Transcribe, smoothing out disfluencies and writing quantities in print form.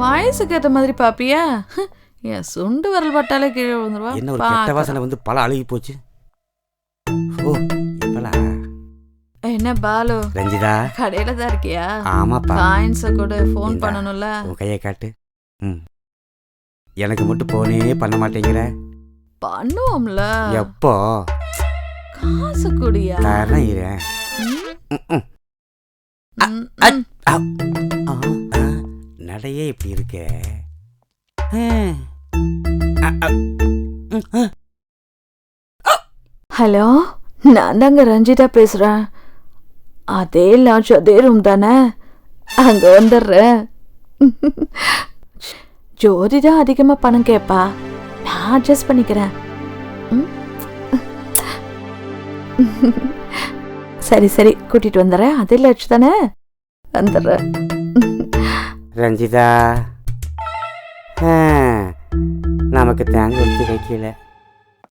வயசுக்கு ஏற்ற மாதிரி பாப்பியா? என் சுண்டு வரல் பட்டாலே கீழே விழுந்துருவா. என்ன ஒரு கெட்ட வாசனை வந்து பல அழுகி போச்சு. ஓ இப்பலா என்ன பாலு ரஞ்சிதா கடையில தான் இருக்கியா? ஆமாப்பா. காயின்ஸ கூட ஃபோன் பண்ணணும்ல. உன் கையை காட்டு. எனக்கு மட்டும் போனே பண்ண மாட்டேங்கிற. பண்ணுவோம்ல. எப்போ? காசு குடியா? காரணம் இரேன். நடையே இப்படி இருக்கே. ஹலோ, நான் தாங்க ரஞ்சிதா பேசுறேன். அதே லாட்ஜ் அதே ரூம் தானே? அங்க வந்துடுறேன். ஜோதி தான் அதிகமா பணம் கேட்பா, நான் அட்ஜஸ்ட் பண்ணிக்கிறேன். சரி சரி கூட்டிட்டு வந்துடுறேன். அதே லாட்ஜ் தானே? வந்துடுறேன். ரஞ்சிதா நமக்கு தேங்க வச்சு வைக்கல.